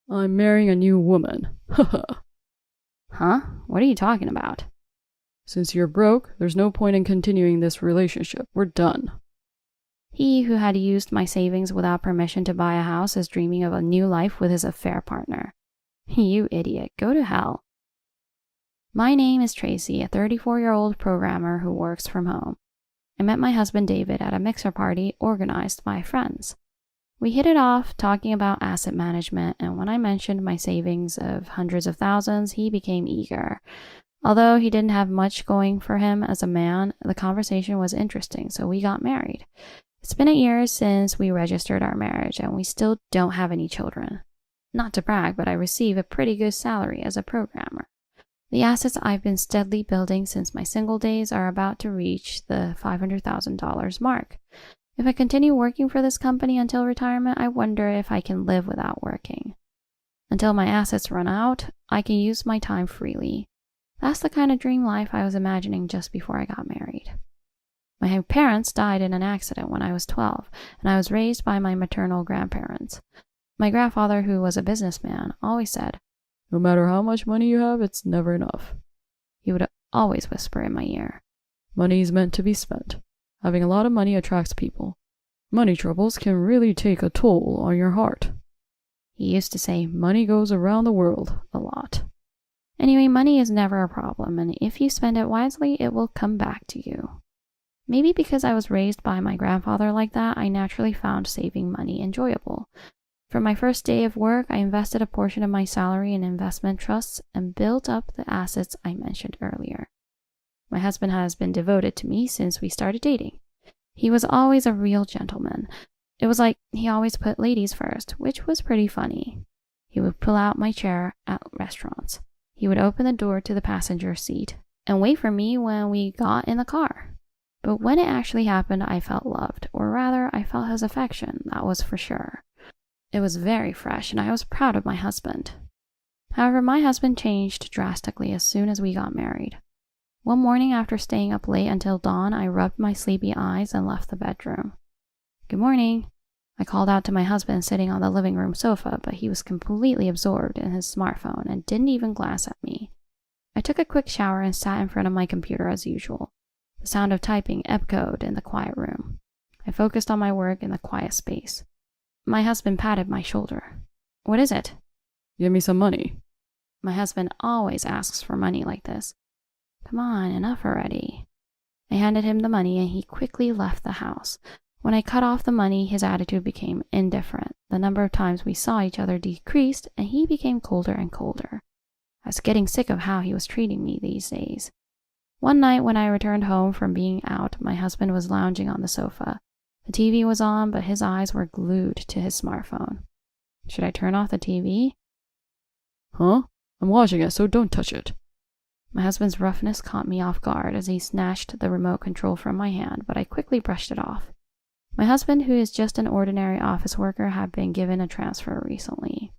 I'm marrying a new woman. Haha. Huh? What are you talking about? Since you're broke, there's no point in continuing this relationship. We're done. He who had used my savings without permission to buy a house is dreaming of a new life with his affair partner. You idiot, go to hell. My name is Tracy, a 34-year-old programmer who works from home. I met my husband David at a mixer party organized by friends. We hit it off talking about asset management, and when I mentioned my savings of hundreds of thousands, he became eager. Although he didn't have much going for him as a man, the conversation was interesting, so we got married. It's been a year since we registered our marriage, and we still don't have any children. Not to brag, but I receive a pretty good salary as a programmer. The assets I've been steadily building since my single days are about to reach the $500,000 mark. If I continue working for this company until retirement, I wonder if I can live without working. Until my assets run out, I can use my time freely. That's the kind of dream life I was imagining just before I got married. My parents died in an accident when I was 12, and I was raised by my maternal grandparents. My grandfather, who was a businessman, always said, No matter how much money you have, it's never enough. He would always whisper in my ear, Money is meant to be spent. Having a lot of money attracts people. Money troubles can really take a toll on your heart. He used to say, money goes around the world a lot. Anyway, money is never a problem, and if you spend it wisely, it will come back to you. Maybe because I was raised by my grandfather like that, I naturally found saving money enjoyable. From my first day of work, I invested a portion of my salary in investment trusts and built up the assets I mentioned earlier. My husband has been devoted to me since we started dating. He was always a real gentleman. It was like he always put ladies first, which was pretty funny. He would pull out my chair at restaurants. He would open the door to the passenger seat and wait for me when we got in the car. But when it actually happened, I felt loved, or rather, I felt his affection, that was for sure. It was very fresh, and I was proud of my husband. However, my husband changed drastically as soon as we got married. One morning after staying up late until dawn, I rubbed my sleepy eyes and left the bedroom. Good morning. I called out to my husband sitting on the living room sofa, but he was completely absorbed in his smartphone and didn't even glance at me. I took a quick shower and sat in front of my computer as usual. The sound of typing echoed in the quiet room. I focused on my work in the quiet space. My husband patted my shoulder. What is it? Give me some money. My husband always asks for money like this. Come on, enough already. I handed him the money and he quickly left the house. When I cut off the money, his attitude became indifferent. The number of times we saw each other decreased and he became colder and colder. I was getting sick of how he was treating me these days. One night when I returned home from being out, my husband was lounging on the sofa. The TV was on, but his eyes were glued to his smartphone. Should I turn off the TV? Huh? I'm watching it, so don't touch it. My husband's roughness caught me off guard as he snatched the remote control from my hand, but I quickly brushed it off. My husband, who is just an ordinary office worker, had been given a transfer recently.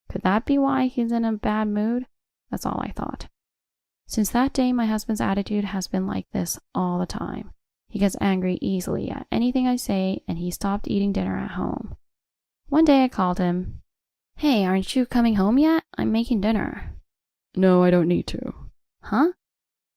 Could that be why he's in a bad mood? That's all I thought. Since that day, my husband's attitude has been like this all the time. He gets angry easily at anything I say, and he stopped eating dinner at home. One day I called him. Hey, aren't you coming home yet? I'm making dinner. No, I don't need to. Huh?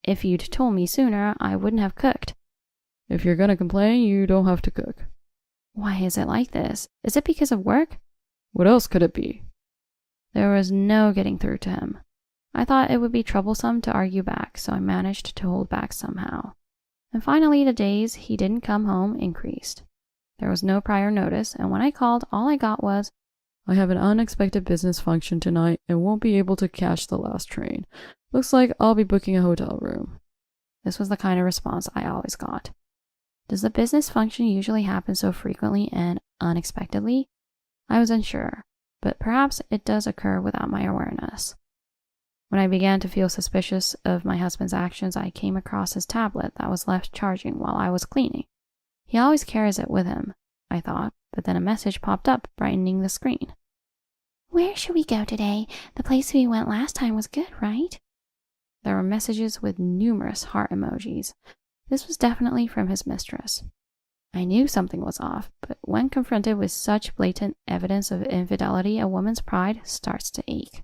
If you'd told me sooner, I wouldn't have cooked. If you're gonna complain, you don't have to cook. Why is it like this? Is it because of work? What else could it be? There was no getting through to him. I thought it would be troublesome to argue back, so I managed to hold back somehow. And finally, the days he didn't come home increased. There was no prior notice, and when I called, all I got was, I have an unexpected business function tonight and won't be able to catch the last train. Looks like I'll be booking a hotel room. This was the kind of response I always got. Does the business function usually happen so frequently and unexpectedly? I was unsure, but perhaps it does occur without my awareness. When I began to feel suspicious of my husband's actions, I came across his tablet that was left charging while I was cleaning. He always carries it with him, I thought, but then a message popped up, brightening the screen. Where should we go today? The place we went last time was good, right? There were messages with numerous heart emojis. This was definitely from his mistress. I knew something was off, but when confronted with such blatant evidence of infidelity, a woman's pride starts to ache.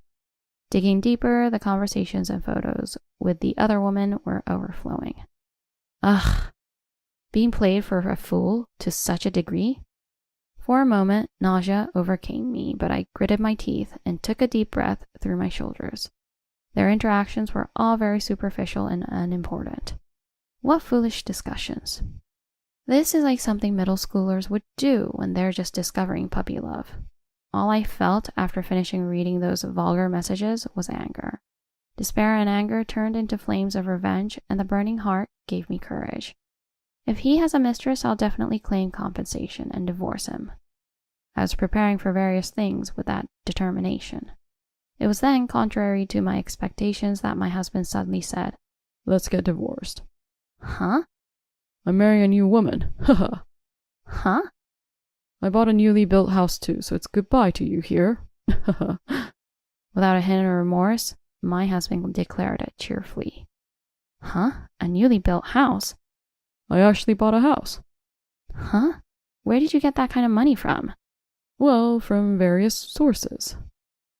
Digging deeper, the conversations and photos with the other woman were overflowing. Ugh, being played for a fool to such a degree? For a moment, nausea overcame me, but I gritted my teeth and took a deep breath through my shoulders. Their interactions were all very superficial and unimportant. What foolish discussions. This is like something middle schoolers would do when they're just discovering puppy love. All I felt after finishing reading those vulgar messages was anger. Despair and anger turned into flames of revenge, and the burning heart gave me courage. If he has a mistress, I'll definitely claim compensation and divorce him. I was preparing for various things with that determination. It was then, contrary to my expectations, that my husband suddenly said, "Let's get divorced." Huh? "I'm marrying a new woman. Haha." Huh? "I bought a newly built house too, so it's goodbye to you here." Without a hint of remorse, my husband declared it cheerfully. Huh? A newly built house? "I actually bought a house." Huh? Where did you get that kind of money from? "Well, from various sources."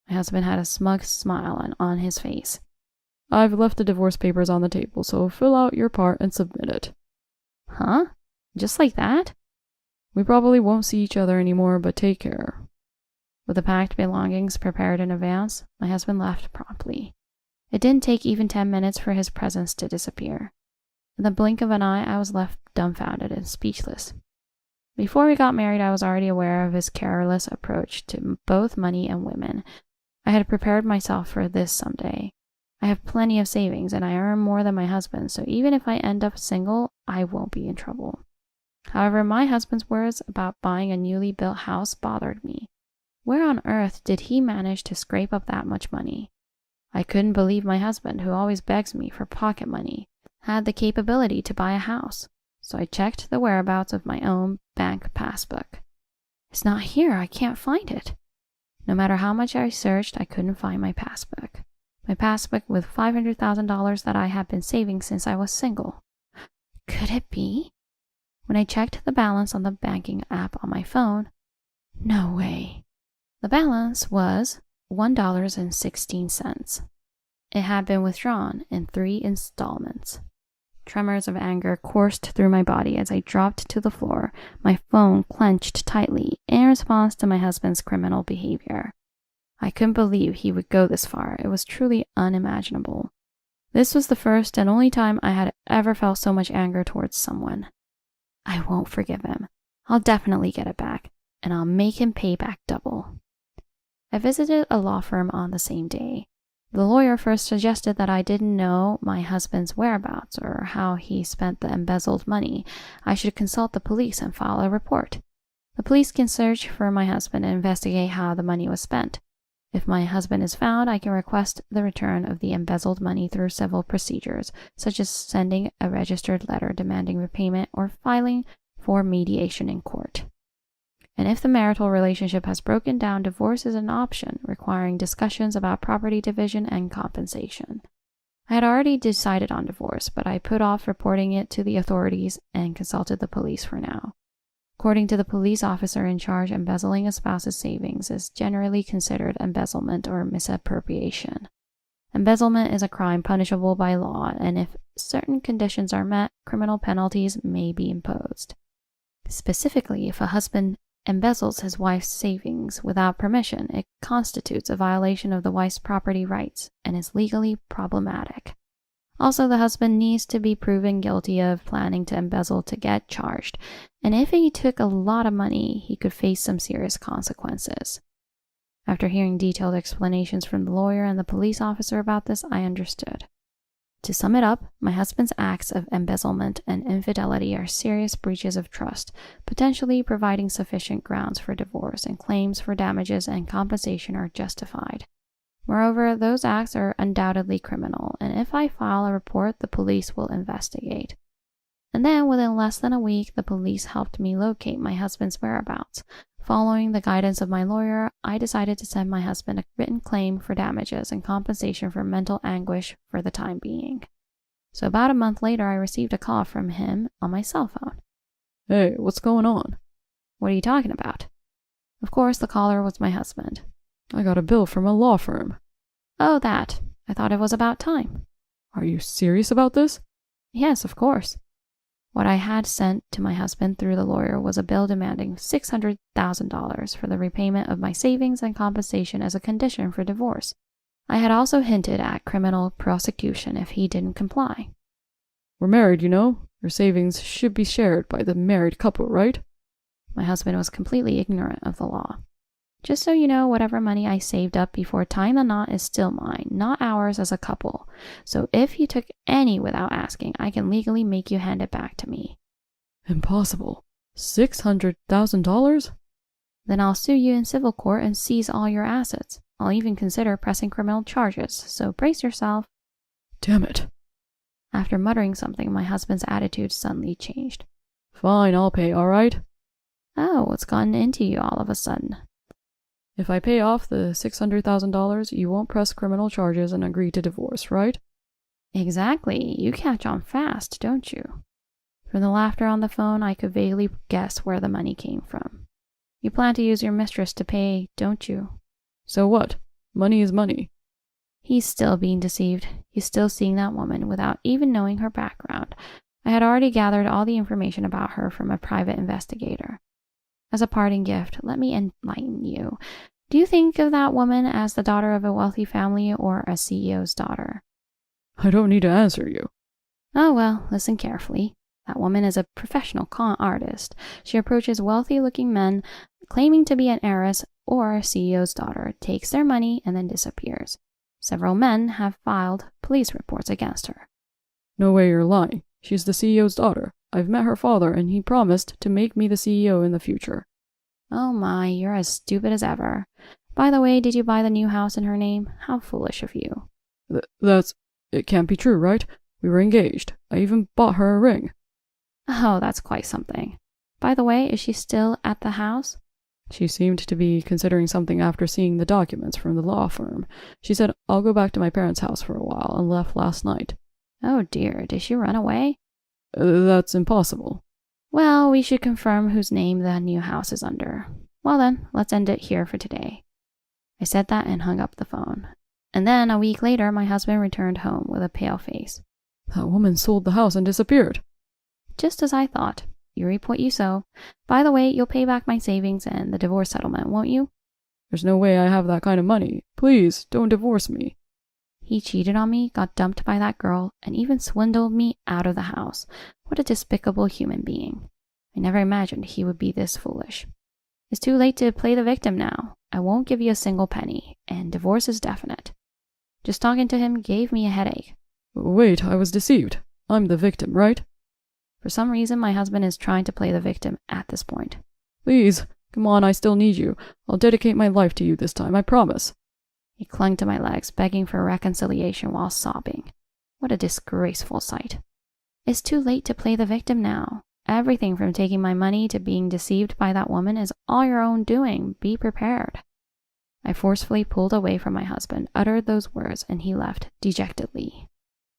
My husband had a smug smile on his face. "I've left the divorce papers on the table, so fill out your part and submit it." Huh? Just like that? "We probably won't see each other anymore, but take care." With the packed belongings prepared in advance, my husband left promptly. It didn't take even 10 minutes for his presence to disappear. In the blink of an eye, I was left dumbfounded and speechless. Before we got married, I was already aware of his careless approach to both money and women. I had prepared myself for this someday. I have plenty of savings, and I earn more than my husband, so even if I end up single, I won't be in trouble. However, my husband's words about buying a newly built house bothered me. Where on earth did he manage to scrape up that much money? I couldn't believe my husband, who always begs me for pocket money, had the capability to buy a house, so I checked the whereabouts of my own bank passbook. It's not here, I can't find it. No matter how much I searched, I couldn't find my passbook. My passbook with $500,000 that I had been saving since I was single. Could it be? When I checked the balance on the banking app on my phone, no way. The balance was $1.16. It had been withdrawn in 3 installments. Tremors of anger coursed through my body as I dropped to the floor, my phone clenched tightly in response to my husband's criminal behavior. I couldn't believe he would go this far. It was truly unimaginable. This was the first and only time I had ever felt so much anger towards someone. I won't forgive him. I'll definitely get it back, and I'll make him pay back double. I visited a law firm on the same day. The lawyer first suggested that I didn't know my husband's whereabouts or how he spent the embezzled money. I should consult the police and file a report. The police can search for my husband and investigate how the money was spent. If my husband is found, I can request the return of the embezzled money through civil procedures, such as sending a registered letter demanding repayment or filing for mediation in court. And if the marital relationship has broken down, divorce is an option, requiring discussions about property division and compensation. I had already decided on divorce, but I put off reporting it to the authorities and consulted the police for now. According to the police officer in charge, embezzling a spouse's savings is generally considered embezzlement or misappropriation. Embezzlement is a crime punishable by law, and if certain conditions are met, criminal penalties may be imposed. Specifically, if a husband embezzles his wife's savings without permission, it constitutes a violation of the wife's property rights and is legally problematic. Also, the husband needs to be proven guilty of planning to embezzle to get charged, and if he took a lot of money, he could face some serious consequences. After hearing detailed explanations from the lawyer and the police officer about this, I understood. To sum it up, my husband's acts of embezzlement and infidelity are serious breaches of trust, potentially providing sufficient grounds for divorce, and claims for damages and compensation are justified. Moreover, those acts are undoubtedly criminal, and if I file a report, the police will investigate. And then, within less than a week, the police helped me locate my husband's whereabouts. Following the guidance of my lawyer, I decided to send my husband a written claim for damages and compensation for mental anguish for the time being. So about a month later, I received a call from him on my cell phone. Hey, what's going on? What are you talking about? Of course, the caller was my husband. I got a bill from a law firm. Oh, that. I thought it was about time. Are you serious about this? Yes, of course. What I had sent to my husband through the lawyer was a bill demanding $600,000 for the repayment of my savings and compensation as a condition for divorce. I had also hinted at criminal prosecution if he didn't comply. We're married, you know. Your savings should be shared by the married couple, right? My husband was completely ignorant of the law. Just so you know, whatever money I saved up before tying the knot is still mine, not ours as a couple. So if you took any without asking, I can legally make you hand it back to me. Impossible. $600,000? Then I'll sue you in civil court and seize all your assets. I'll even consider pressing criminal charges, so brace yourself. Damn it. After muttering something, my husband's attitude suddenly changed. Fine, I'll pay, all right? Oh, what's gotten into you all of a sudden? If I pay off the $600,000, you won't press criminal charges and agree to divorce, right? Exactly. You catch on fast, don't you? From the laughter on the phone, I could vaguely guess where the money came from. You plan to use your mistress to pay, don't you? So what? Money is money. He's still being deceived. He's still seeing that woman without even knowing her background. I had already gathered all the information about her from a private investigator. As a parting gift, let me enlighten you. Do you think of that woman as the daughter of a wealthy family or a CEO's daughter? I don't need to answer you. Oh well, listen carefully. That woman is a professional con artist. She approaches wealthy-looking men claiming to be an heiress or a CEO's daughter, takes their money, and then disappears. Several men have filed police reports against her. No way you're lying. She's the CEO's daughter. I've met her father, and he promised to make me the CEO in the future. Oh my, you're as stupid as ever. By the way, did you buy the new house in her name? How foolish of you. It can't be true, right? We were engaged. I even bought her a ring. Oh, that's quite something. By the way, is she still at the house? She seemed to be considering something after seeing the documents from the law firm. She said, I'll go back to my parents' house for a while, and left last night. Oh dear, did she run away? That's impossible. Well, we should confirm whose name the new house is under. Well then, let's end it here for today. I said that and hung up the phone. And then, a week later, my husband returned home with a pale face. That woman sold the house and disappeared. Just as I thought. You reap what you sow. By the way, you'll pay back my savings and the divorce settlement, won't you? There's no way I have that kind of money. Please, don't divorce me. He cheated on me, got dumped by that girl, and even swindled me out of the house. What a despicable human being. I never imagined he would be this foolish. It's too late to play the victim now. I won't give you a single penny, and divorce is definite. Just talking to him gave me a headache. Wait, I was deceived. I'm the victim, right? For some reason, my husband is trying to play the victim at this point. Please, come on, I still need you. I'll dedicate my life to you this time, I promise. He clung to my legs, begging for reconciliation while sobbing. What a disgraceful sight. It's too late to play the victim now. Everything from taking my money to being deceived by that woman is all your own doing. Be prepared. I forcefully pulled away from my husband, uttered those words, and he left dejectedly.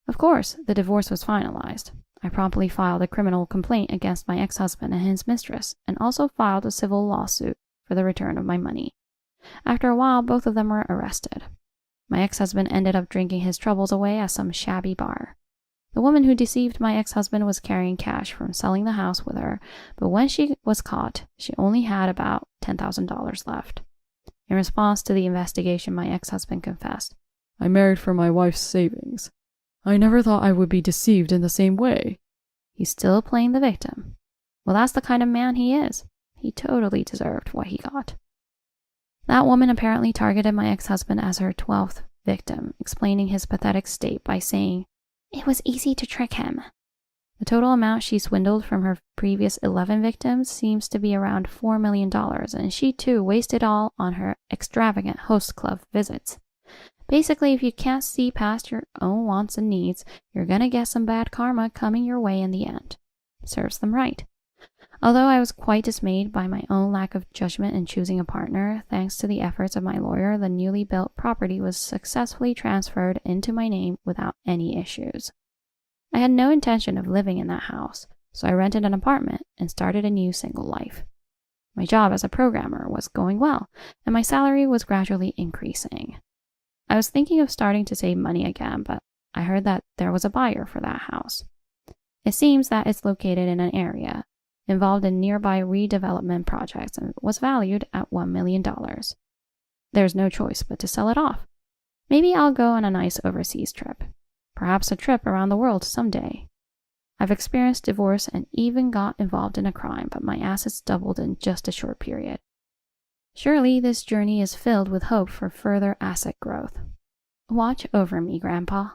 Of course, the divorce was finalized. I promptly filed a criminal complaint against my ex-husband and his mistress, and also filed a civil lawsuit for the return of my money. After a while, both of them were arrested. My ex-husband ended up drinking his troubles away at some shabby bar. The woman who deceived my ex-husband was carrying cash from selling the house with her, but when she was caught, she only had about $10,000 left. In response to the investigation, my ex-husband confessed, I married for my wife's savings. I never thought I would be deceived in the same way. He's still playing the victim. Well, that's the kind of man he is. He totally deserved what he got. That woman apparently targeted my ex-husband as her 12th victim, explaining his pathetic state by saying, "It was easy to trick him." The total amount she swindled from her previous 11 victims seems to be around $4 million, and she too wasted all on her extravagant host club visits. Basically, if you can't see past your own wants and needs, you're gonna get some bad karma coming your way in the end. Serves them right. Although I was quite dismayed by my own lack of judgment in choosing a partner, thanks to the efforts of my lawyer, the newly built property was successfully transferred into my name without any issues. I had no intention of living in that house, so I rented an apartment and started a new single life. My job as a programmer was going well, and my salary was gradually increasing. I was thinking of starting to save money again, but I heard that there was a buyer for that house. It seems that it's located in an area involved in nearby redevelopment projects and was valued at $1 million. There's no choice but to sell it off. Maybe I'll go on a nice overseas trip. Perhaps a trip around the world someday. I've experienced divorce and even got involved in a crime, but my assets doubled in just a short period. Surely this journey is filled with hope for further asset growth. Watch over me, Grandpa.